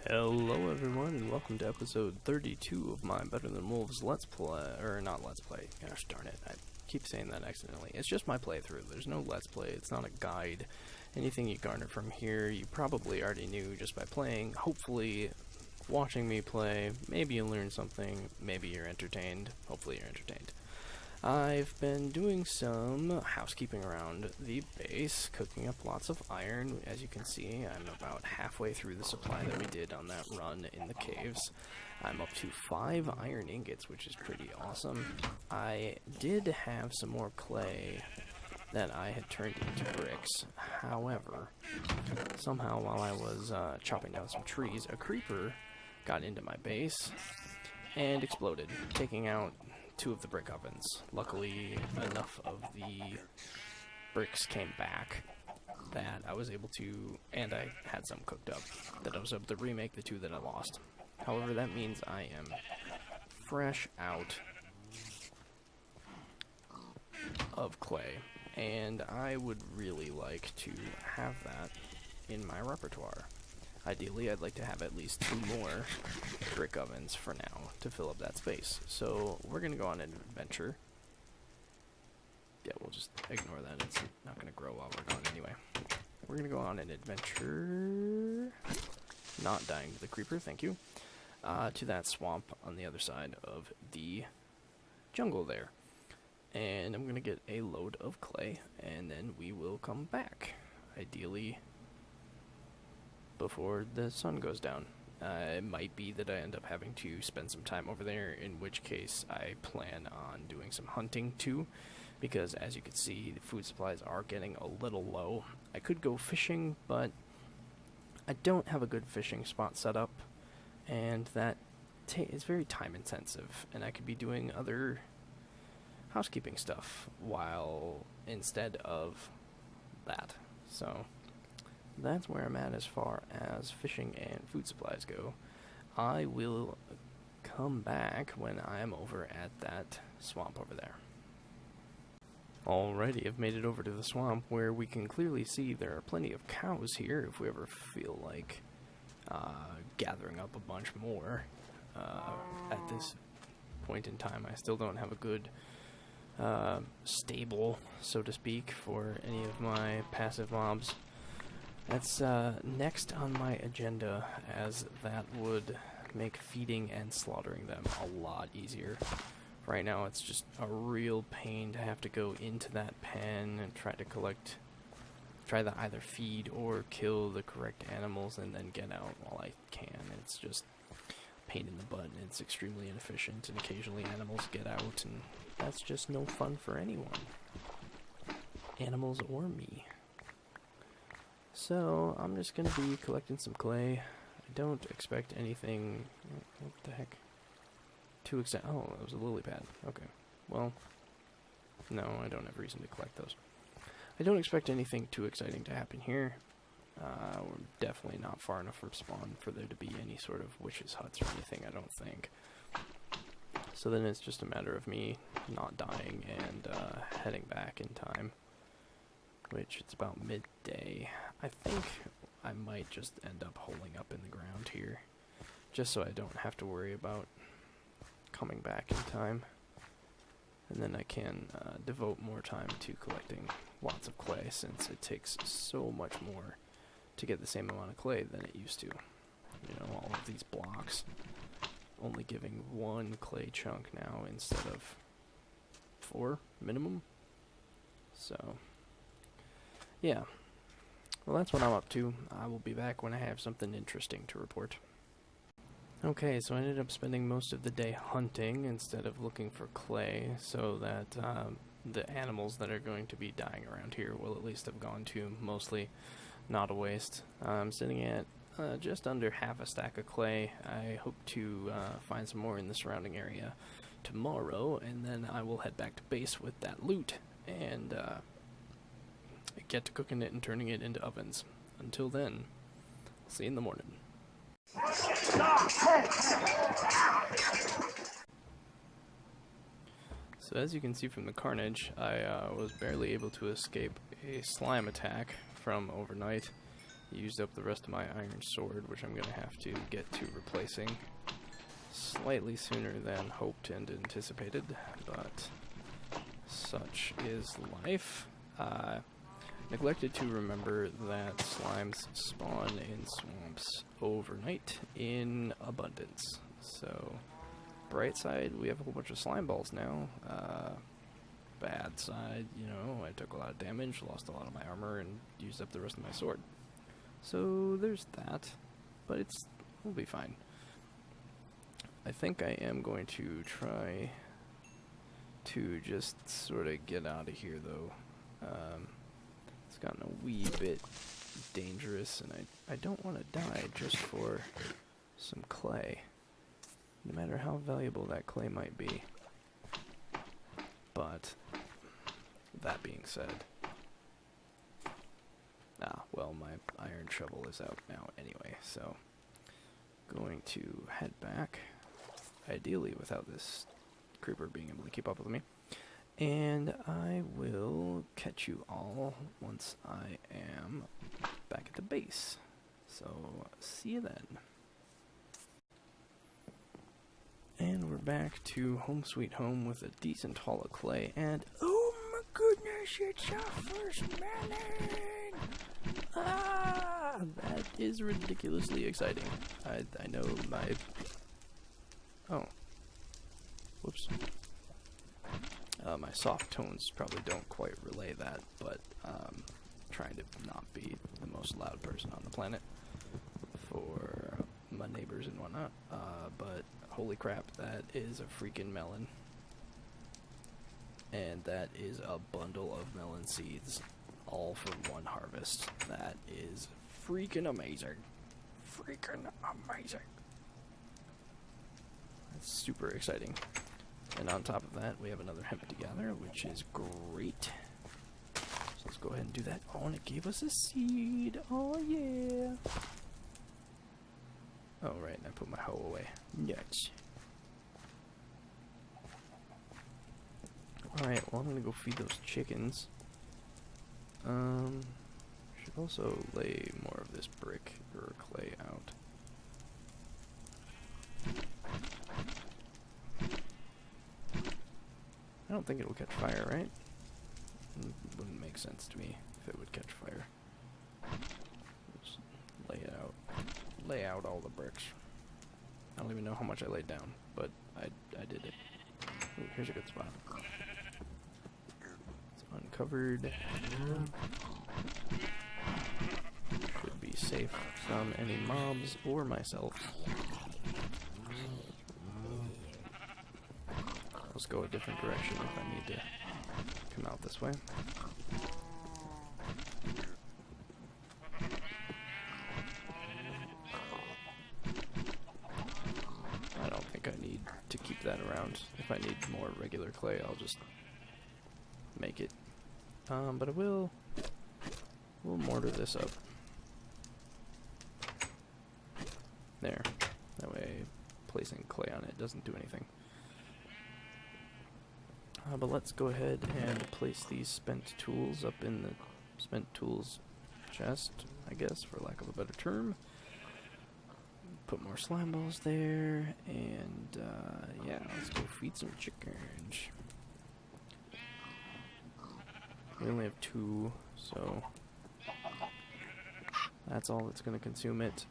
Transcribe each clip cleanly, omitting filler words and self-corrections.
Hello everyone, and welcome to episode 32 of my Better Than Wolves Let's Play, or not Let's Play, gosh darn it, I keep saying that accidentally. It's just my playthrough, there's no Let's Play, it's not a guide. Anything you garner from here, you probably already knew just by playing. Hopefully, watching me play, maybe you learn something, maybe you're entertained, hopefully you're entertained. I've been doing some housekeeping around the base, cooking up lots of iron. As you can see, I'm about halfway through the supply that we did on that run in the caves. I'm up to 5 iron ingots, which is pretty awesome. I did have some more clay that I had turned into bricks. However, somehow while I was chopping down some trees, a creeper got into my base and exploded, taking out 2 of the brick ovens. Luckily, enough of the bricks came back that I was able to, and I had some cooked up, that I was able to remake the 2 that I lost. However, that means I am fresh out of clay, and I would really like to have that in my repertoire. Ideally, I'd like to have at least 2 more brick ovens for now to fill up that space. So we're going to go on an adventure. Yeah, we'll just ignore that. It's not going to grow while we're gone anyway. We're going to go on an adventure, not dying to the creeper, thank you, to that swamp on the other side of the jungle there. And I'm going to get a load of clay, and then we will come back. Ideally, before the sun goes down. It might be that I end up having to spend some time over there, in which case I plan on doing some hunting too, because as you can see, the food supplies are getting a little low. I could go fishing, but I don't have a good fishing spot set up, and that is very time intensive, and I could be doing other housekeeping stuff while instead of that. So that's where I'm at as far as fishing and food supplies go. I will come back when I'm over at that swamp over there. Alrighty, I've made it over to the swamp where we can clearly see there are plenty of cows here if we ever feel like gathering up a bunch more. At this point in time, I still don't have a good stable, so to speak, for any of my passive mobs. That's next on my agenda, as that would make feeding and slaughtering them a lot easier. Right now it's just a real pain to have to go into that pen and try to either feed or kill the correct animals and then get out while I can. It's just a pain in the butt, and it's extremely inefficient, and occasionally animals get out, and that's just no fun for anyone. Animals or me. So, I'm just going to be collecting some clay. I don't expect anything... What the heck? Too exciting. Oh, that was a lily pad. Okay. Well, no, I don't have reason to collect those. I don't expect anything too exciting to happen here. We're definitely not far enough from spawn for there to be any sort of witches' huts or anything, I don't think. So then it's just a matter of me not dying and heading back in time. Which, it's about midday. I think I might just end up holing up in the ground here, just so I don't have to worry about coming back in time. And then I can devote more time to collecting lots of clay, since it takes so much more to get the same amount of clay than it used to. You know, all of these blocks only giving 1 clay chunk now instead of 4 minimum. So yeah, well, that's what I'm up to. I will be back when I have something interesting to report. Okay, so I ended up spending most of the day hunting instead of looking for clay, so that the animals that are going to be dying around here will at least have gone to mostly not a waste. I'm sitting at just under half a stack of clay. I hope to find some more in the surrounding area tomorrow, and then I will head back to base with that loot, and get to cooking it and turning it into ovens. Until then, see you in the morning. So as you can see from the carnage, I was barely able to escape a slime attack from overnight, used up the rest of my iron sword, which I'm going to have to get to replacing slightly sooner than hoped and anticipated, but such is life. Neglected to remember that slimes spawn in swamps overnight in abundance. So, bright side, we have a whole bunch of slime balls now. Bad side, you know, I took a lot of damage, lost a lot of my armor, and used up the rest of my sword. So there's that, but we'll be fine. I think I am going to try to just sort of get out of here, though. It's gotten a wee bit dangerous, and I don't want to die just for some clay, no matter how valuable that clay might be. But, that being said, well, my iron shovel is out now anyway, so going to head back, ideally without this creeper being able to keep up with me, and I will catch you all once I am back at the base. So, see you then. And we're back to home sweet home with a decent haul of clay, and oh my goodness, it's our first melon! Ah, that is ridiculously exciting. I know my... Oh. Whoops. My soft tones probably don't quite relay that, but trying to not be the most loud person on the planet for my neighbors and whatnot. But holy crap, that is a freaking melon. And that is a bundle of melon seeds, all for one harvest. That is freaking amazing. Freaking amazing. That's super exciting. And on top of that, we have another hemp to gather, which is great. So let's go ahead and do that. Oh, and it gave us a seed. Oh, yeah. Oh, right, and I put my hoe away. Nuts. Alright, well, I'm gonna go feed those chickens. Should also lay more of this brick or clay out. I don't think it'll catch fire, right? It wouldn't make sense to me if it would catch fire. Just lay it out. Lay out all the bricks. I don't even know how much I laid down, but I did it. Ooh, here's a good spot. It's uncovered. Should be safe from any mobs or myself. Let's go a different direction if I need to come out this way. I don't think I need to keep that around. If I need more regular clay, I'll just make it. But I will mortar this up. There. That way placing clay on it doesn't do anything. But let's go ahead and place these spent tools up in the spent tools chest, I guess, for lack of a better term. Put more slime balls there, and yeah, let's go feed some chickens. We only have 2, so that's all that's going to consume it.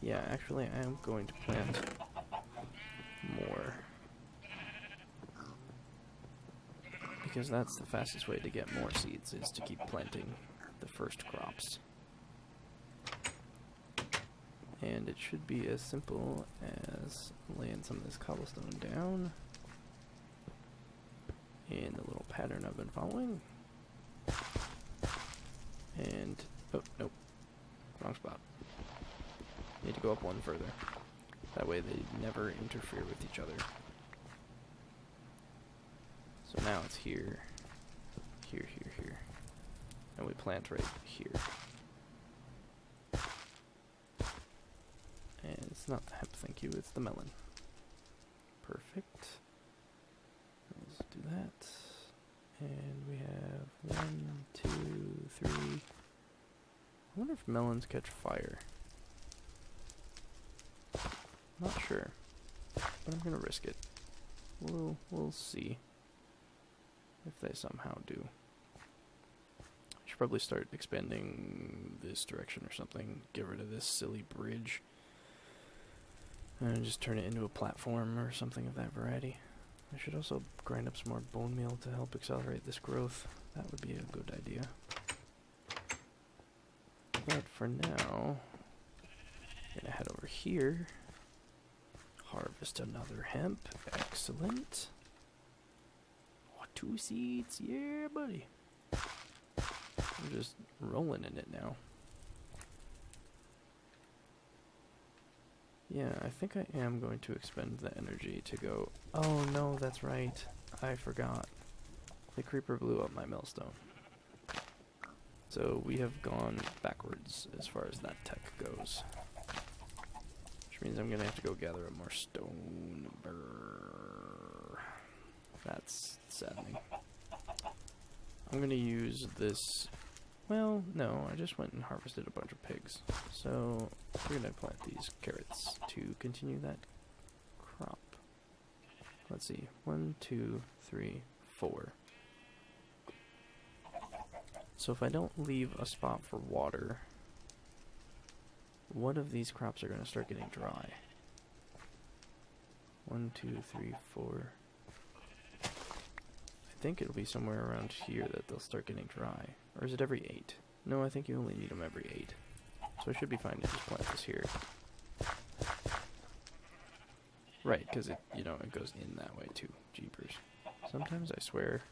Yeah, actually I am going to plant more, because that's the fastest way to get more seeds, is to keep planting the first crops. And it should be as simple as laying some of this cobblestone down in the little pattern I've been following. And, oh, nope, wrong spot. Need to go up one further. That way they never interfere with each other. So now it's here, here, here, here. And we plant right here. And it's not the hemp, thank you, it's the melon. Perfect. Let's do that. And we have 1, 2, 3, wonder if melons catch fire. Not sure, but I'm gonna risk it. We'll see if they somehow do. I should probably start expanding this direction or something. Get rid of this silly bridge. And just turn it into a platform or something of that variety. I should also grind up some more bone meal to help accelerate this growth. That would be a good idea. But for now, I'm gonna head over here. Harvest another hemp. Excellent. Oh, 2 seeds. Yeah, buddy. I'm just rolling in it now. Yeah, I think I am going to expend the energy to go... Oh, no, that's right. I forgot. The creeper blew up my millstone. So we have gone backwards as far as that tech goes. Which means I'm going to have to go gather up more stone. Brrr. That's saddening. I'm going to use this... Well, no, I just went and harvested a bunch of pigs. So we're going to plant these carrots to continue that crop. Let's see. 1, 2, 3, 4. So if I don't leave a spot for water, what of these crops are going to start getting dry? 1, 2, 3, 4. I think it'll be somewhere around here that they'll start getting dry. Or is it every 8? No, I think you only need them every 8. So I should be fine to just plant this here. Right, because it, you know, it goes in that way too. Jeepers. Sometimes I swear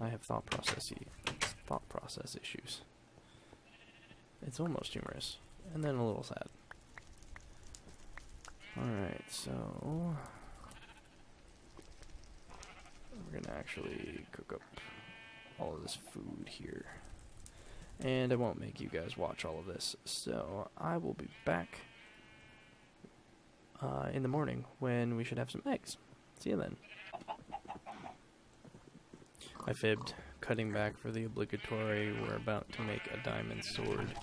I have thought process issues. It's almost humorous, and then a little sad. Alright, so we're gonna actually cook up all of this food here. And I won't make you guys watch all of this, so I will be back in the morning when we should have some eggs. See you then. I fibbed, cutting back for the obligatory we're about to make a diamond sword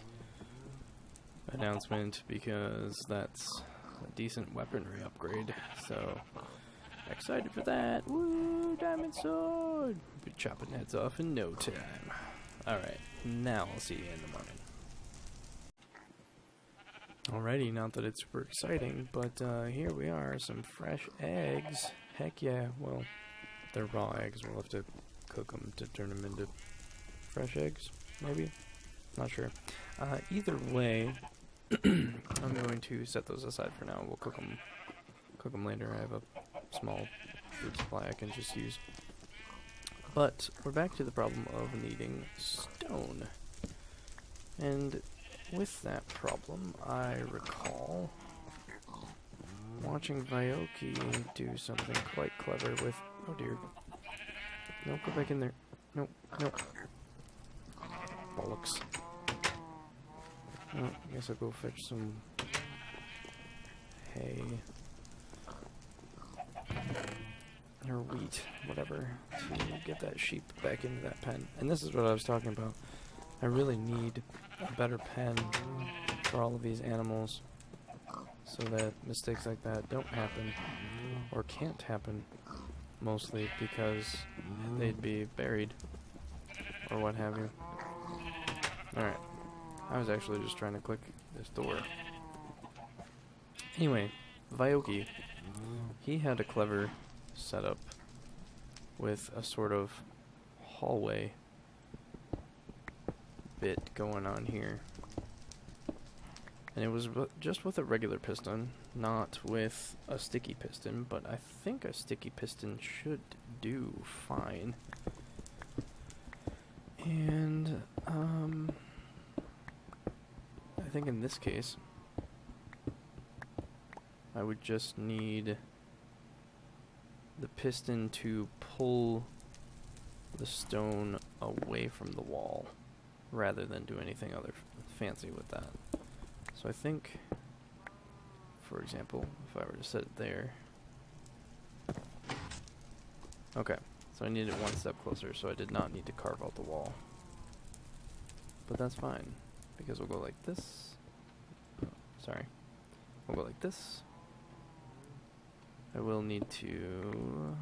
announcement because that's a decent weaponry upgrade, so excited for that. Woo, diamond sword! We'll be chopping heads off in no time. Alright, now I'll see you in the morning. Alrighty, not that it's super exciting, but here we are, some fresh eggs. Heck yeah, well, they're raw eggs. We'll have to cook them to turn them into fresh eggs, maybe? Not sure. Either way, I'm going to set those aside for now. We'll cook them later. I have a small food supply I can just use. But we're back to the problem of needing stone. And with that problem, I recall watching Vyoki do something quite clever with... Oh dear. No, go back in there. No, no. Bollocks. Oh, I guess I'll go fetch some hay. Or wheat, whatever, to get that sheep back into that pen. And this is what I was talking about. I really need a better pen for all of these animals so that mistakes like that don't happen, or can't happen, mostly because they'd be buried, or what have you. Alright, I was actually just trying to click this door. Anyway, Vyoki, he had a clever setup with a sort of hallway bit going on here. And it was just with a regular piston, not with a sticky piston, but I think a sticky piston should do fine. And, I think in this case, I would just need the piston to pull the stone away from the wall, rather than do anything other fancy with that. So I think, for example, if I were to set it there... Okay, so I needed it one step closer, so I did not need to carve out the wall. But that's fine. because we'll go like this. Oh, sorry. We'll go like this. I will need to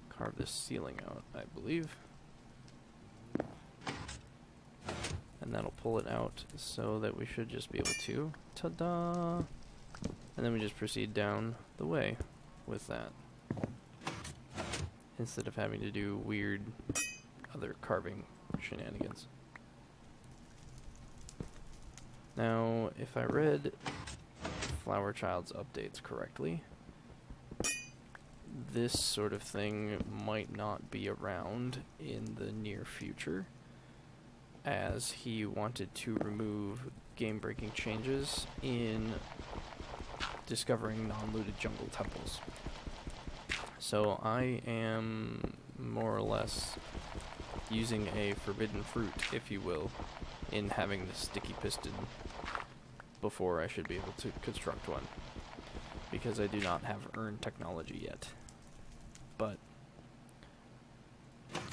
carve this ceiling out, I believe. And that'll pull it out so that we should just be able to, ta-da! And then we just proceed down the way with that, instead of having to do weird other carving shenanigans. Now, if I read Flower Child's updates correctly, this sort of thing might not be around in the near future, as he wanted to remove game-breaking changes in discovering non-looted jungle temples. So I am more or less using a forbidden fruit, if you will, in having the sticky piston before I should be able to construct one, because I do not have urn technology yet. But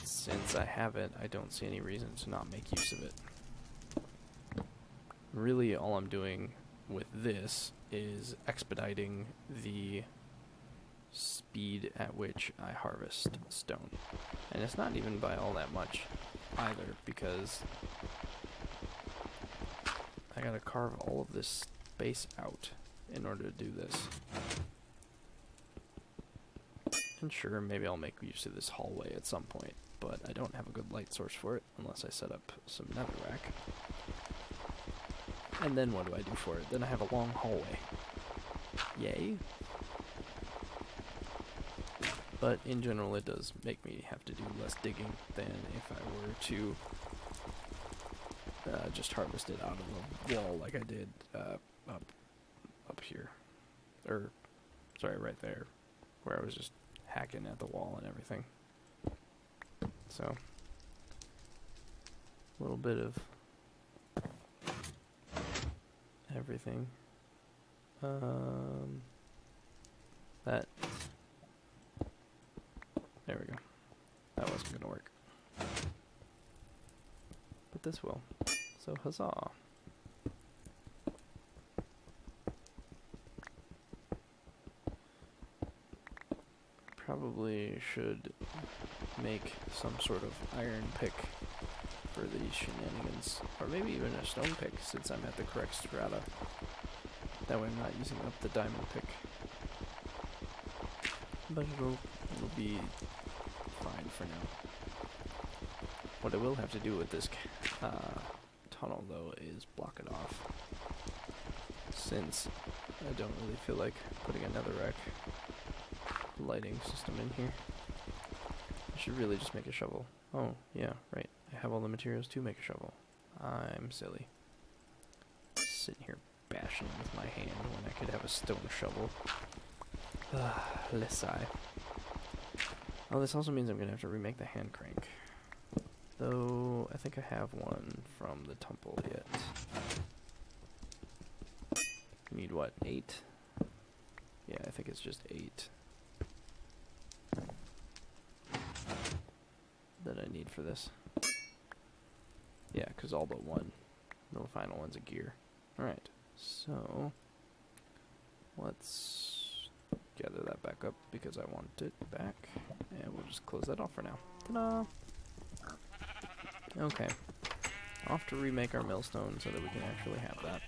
since I have it, I don't see any reason to not make use of it. Really, all I'm doing with this is expediting the speed at which I harvest stone. And it's not even by all that much either, because I gotta carve all of this space out in order to do this. And sure, maybe I'll make use of this hallway at some point, but I don't have a good light source for it unless I set up some netherrack. And then what do I do for it? Then I have a long hallway. Yay. But in general, it does make me have to do less digging than if I were to just harvest it out of a wall like I did up here. Or, sorry, right there, where I was just hacking at the wall and everything. So, a little bit of everything. That, there we go. That wasn't gonna work. But this will. So huzzah. Probably should make some sort of iron pick for these shenanigans. Or maybe even a stone pick, since I'm at the correct strata. That way I'm not using up the diamond pick. But it'll be fine for now. What I will have to do with this tunnel, though, is block it off. Since I don't really feel like putting another lighting system in here. I should really just make a shovel. Oh, yeah, right. I have all the materials to make a shovel. I'm silly. Sitting here bashing with my hand when I could have a stone shovel. Less sigh. Oh, this also means I'm going to have to remake the hand crank. Though, I think I have one from the temple yet. Need what, 8? Yeah, I think it's just 8. That I need for this. Yeah, because all but one. The final one's a gear. Alright, so let's gather that back up because I want it back. And we'll just close that off for now. Ta-da! Okay. Off to remake our millstone so that we can actually have that.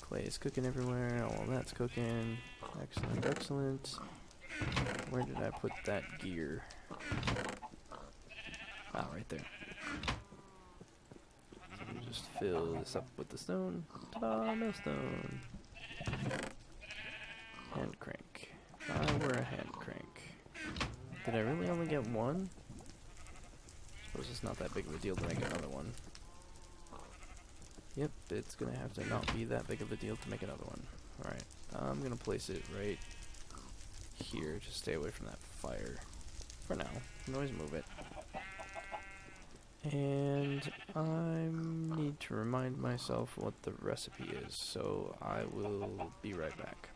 Clay is cooking everywhere. All of that's cooking. Excellent, excellent. Where did I put that gear? Ah, right there. So we just fill this up with the stone. Ta-da, millstone. Hand crank. If I were a hand crank. Did I really only get one? Suppose it's not that big of a deal to make another one. Yep, it's gonna have to not be that big of a deal to make another one. Alright, I'm gonna place it right here to stay away from that fire. For now. You can always move it. And I need to remind myself what the recipe is, so I will be right back.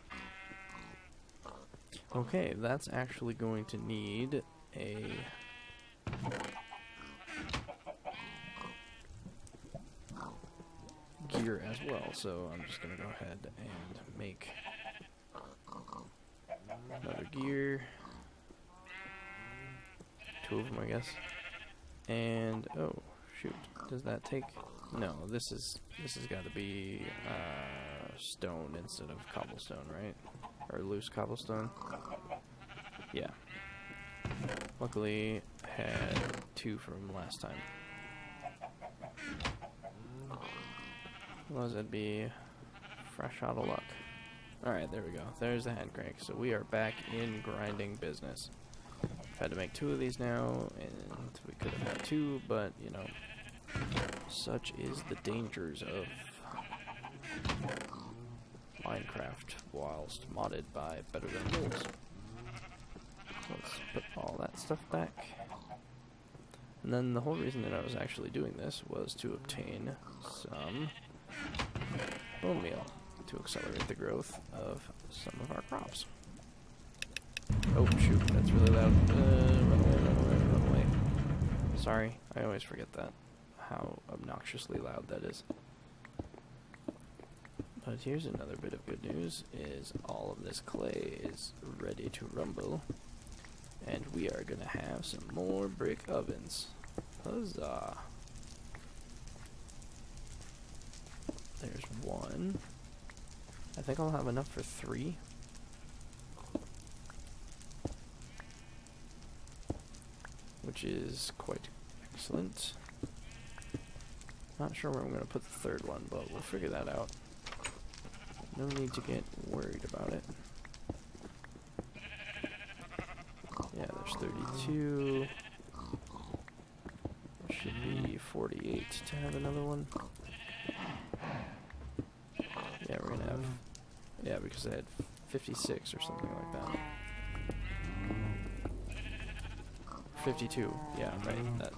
Okay, that's actually going to need a gear as well, so I'm just gonna go ahead and make another gear. 2 of them, I guess. And oh shoot, does that take? No, this has got to be stone instead of cobblestone, right? Or loose cobblestone. Yeah. Luckily, had 2 from last time. Otherwise, that'd be fresh out of luck. Alright, there we go. There's the hand crank. So we are back in grinding business. I've had to make 2 of these now, and we could have had 2, but, you know, such is the dangers of Minecraft whilst modded by Better Than Wolves. Let's put all that stuff back. And then the whole reason that I was actually doing this was to obtain some bone meal to accelerate the growth of some of our crops. Oh shoot, that's really loud. Run away, run away, run away. Sorry, I always forget that. How obnoxiously loud that is. But here's another bit of good news, is all of this clay is ready to rumble. And we are gonna have some more brick ovens. Huzzah! There's 1. I think I'll have enough for 3. Which is quite excellent. Not sure where I'm going to put the 3rd one, but we'll figure that out. No need to get worried about it. Yeah, there's 32. Should be 48 to have another one. Yeah, we're going to have... Yeah, because I had 56 or something like that. 52. Yeah, right. That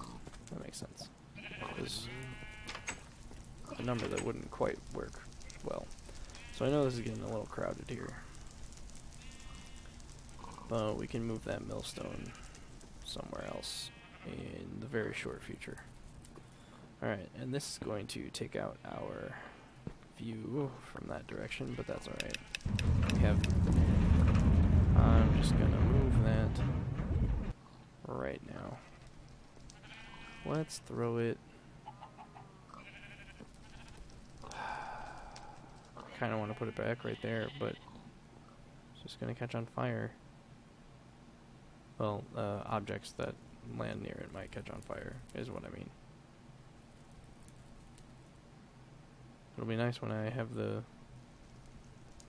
makes sense. It was a number that wouldn't quite work well. So I know this is getting a little crowded here. But we can move that millstone somewhere else in the very short future. Alright, and this is going to take out our view from that direction, but that's alright. We have... I'm just gonna move that right now. Let's throw it... I kind of want to put it back right there, but it's just going to catch on fire. Well, objects that land near it might catch on fire, is what I mean. It'll be nice when I have the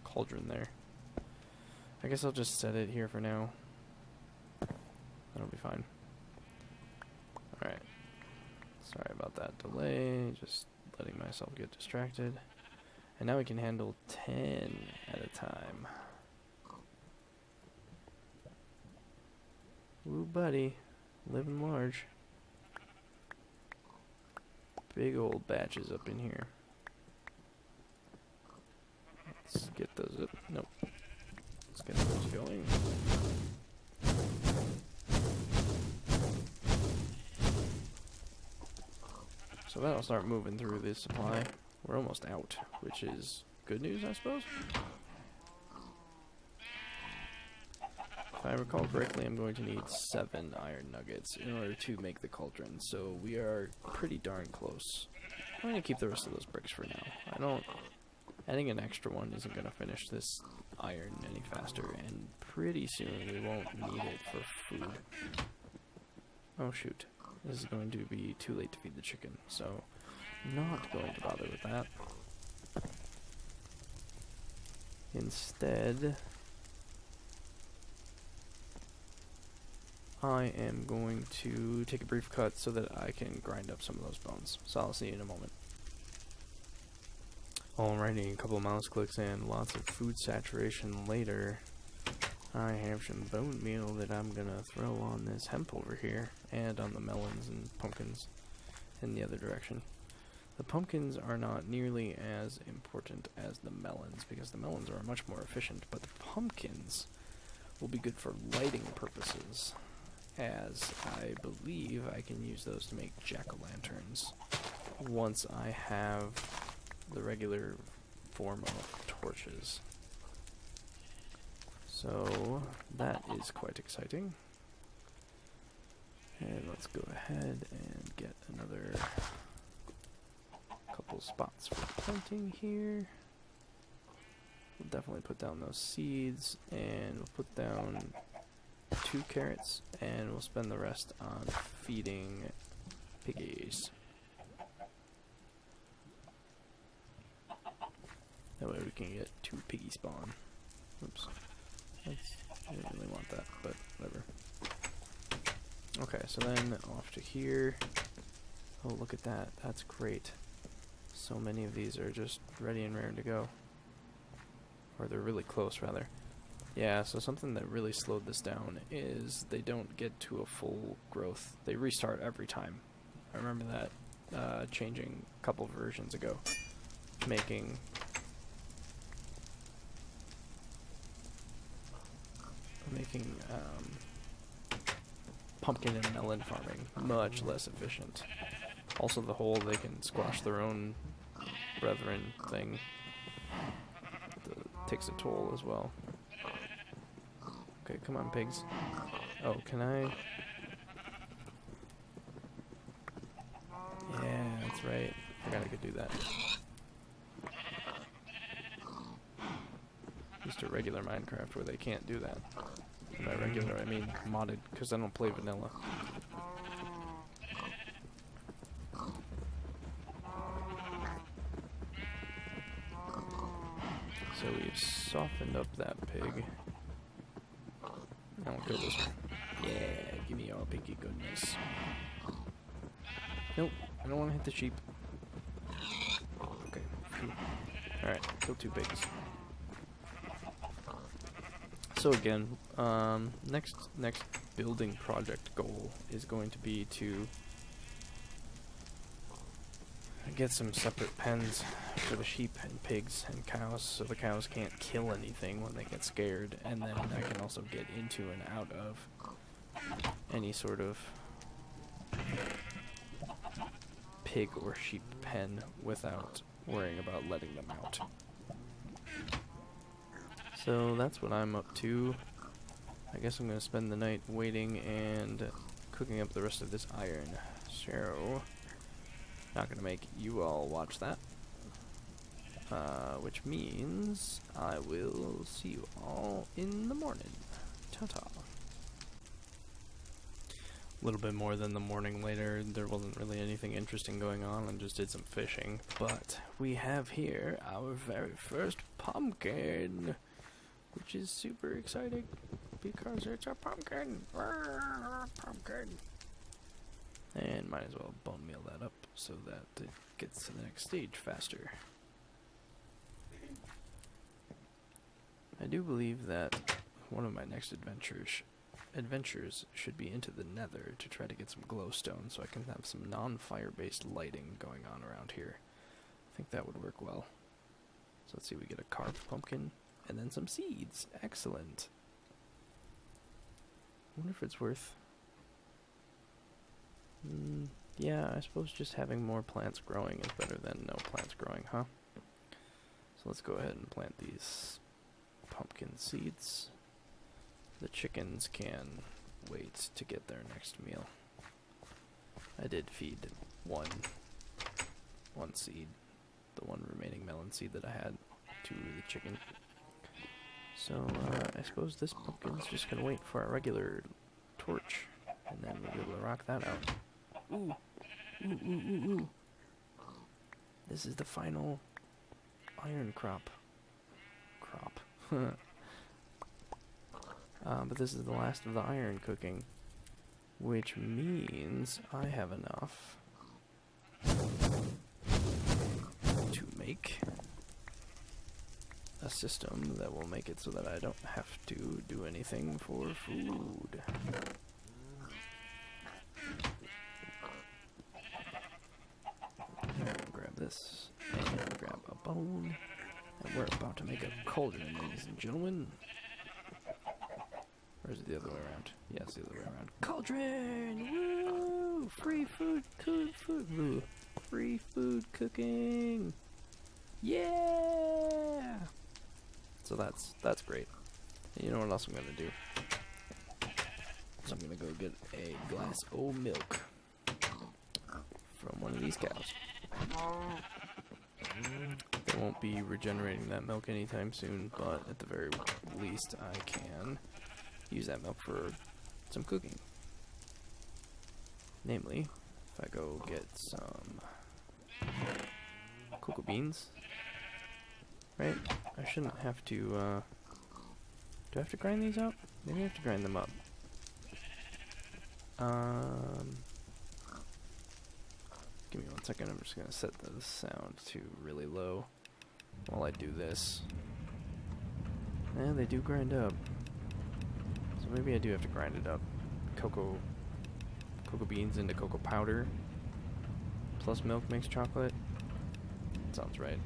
cauldron there. I guess I'll just set it here for now. That'll be fine. Alright. Sorry about that delay, just letting myself get distracted. And now we can handle 10 at a time. Ooh, buddy. Living large. Big old batches up in here. Let's get those up. Nope. Let's get those going. So that'll start moving through this supply. We're almost out, which is good news, I suppose. If I recall correctly, I'm going to need 7 iron nuggets in order to make the cauldron, so we are pretty darn close. I'm going to keep the rest of those bricks for now. Adding an extra one isn't going to finish this iron any faster, and pretty soon we won't need it for food. Oh shoot. This is going to be too late to feed the chicken, so not going to bother with that. Instead, I am going to take a brief cut so that I can grind up some of those bones. So I'll see you in a moment. Alrighty, a couple of mouse clicks and lots of food saturation later. I have some bone meal that I'm gonna throw on this hemp over here, and on the melons and pumpkins in the other direction. The pumpkins are not nearly as important as the melons, because the melons are much more efficient, but the pumpkins will be good for lighting purposes, as I believe I can use those to make jack-o'-lanterns once I have the regular form of torches. So that is quite exciting. And let's go ahead and get another couple spots for planting here. We'll definitely put down those seeds, and we'll put down 2 carrots, and we'll spend the rest on feeding piggies. That way we can get 2 piggy spawn. Oops. I didn't really want that, but whatever. Okay, so then off to here. Oh, look at that. That's great. So many of these are just ready and raring to go. Or they're really close, rather. Yeah, so something that really slowed this down is they don't get to a full growth. They restart every time. I remember that changing a couple versions ago. Making pumpkin and melon farming much less efficient. Also the whole they can squash their own brethren thing takes a toll as well. Okay, come on pigs. Oh, can I? Yeah, that's right. Forgot I could do that. Just a regular Minecraft where they can't do that. And by regular, I mean modded, because I don't play vanilla. So we've softened up that pig. Now we'll kill this one. Yeah, give me all piggy goodness. Nope, I don't want to hit the sheep. Okay. Alright, kill 2 pigs. So again, next building project goal is going to be to get some separate pens for the sheep and pigs and cows, so the cows can't kill anything when they get scared, and then I can also get into and out of any sort of pig or sheep pen without worrying about letting them out. So that's what I'm up to. I guess I'm going to spend the night waiting and cooking up the rest of this iron. So, not going to make you all watch that. Which means I will see you all in the morning. Ta-ta. A little bit more than the morning later. There wasn't really anything interesting going on. I just did some fishing. But we have here our very first pumpkin, which is super exciting because it's a pumpkin. Pumpkin. And might as well bone meal that up so that it gets to the next stage faster. I do believe that one of my next adventures should be into the nether to try to get some glowstone so I can have some non-fire based lighting going on around here. I think that would work well. So let's see, we get a carved pumpkin and then some seeds. Excellent. I wonder if it's worth... yeah, I suppose just having more plants growing is better than no plants growing, huh? So let's go ahead and plant these pumpkin seeds. The chickens can wait to get their next meal. I did feed one seed, the one remaining melon seed that I had, to the chicken. So I suppose this pumpkin's just gonna wait for our regular torch, and then we'll be able to rock that out. Ooh, ooh, ooh, ooh, ooh. This is the final iron crop. But this is the last of the iron cooking, which means I have enough to make a system that will make it so that I don't have to do anything for food. Grab this, and grab a bone, and we're about to make a cauldron, ladies and gentlemen. Or is it the other way around? Yeah, it's the other way around. Cauldron! Woo! Free food, food. Woo! Free food cooking! Yeah! So that's great. And you know what else I'm gonna do? So I'm gonna go get a glass of milk from one of these cows. They won't be regenerating that milk anytime soon, but at the very least I can use that milk for some cooking. Namely, if I go get some cocoa beans, right? I shouldn't have to, do I have to grind these up? Maybe I have to grind them up. Give me 1 second, I'm just gonna set the sound to really low while I do this. And they do grind up. So maybe I do have to grind it up. Cocoa beans into cocoa powder plus milk makes chocolate. Sounds right.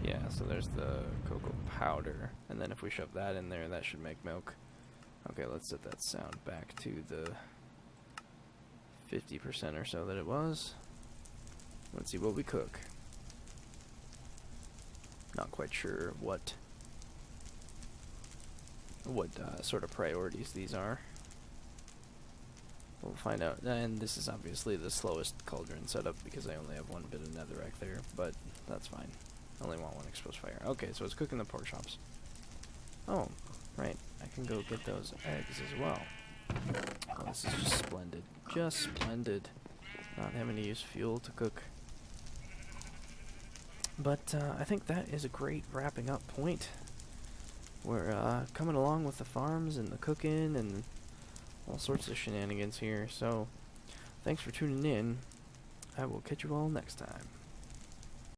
Yeah, so there's the cocoa powder, and then if we shove that in there, that should make milk. Okay, let's set that sound back to the 50% or so that it was. Let's see what we cook. Not quite sure what sort of priorities these are. We'll find out. And this is obviously the slowest cauldron setup because I only have one bit of netherrack there, but that's fine. I only want one exposed fire. Okay, so it's cooking the pork chops. Oh, right. I can go get those eggs as well. Oh, this is just splendid. Just splendid. Not having to use fuel to cook. But I think that is a great wrapping up point. We're coming along with the farms and the cooking and all sorts of shenanigans here. So, thanks for tuning in. I will catch you all next time.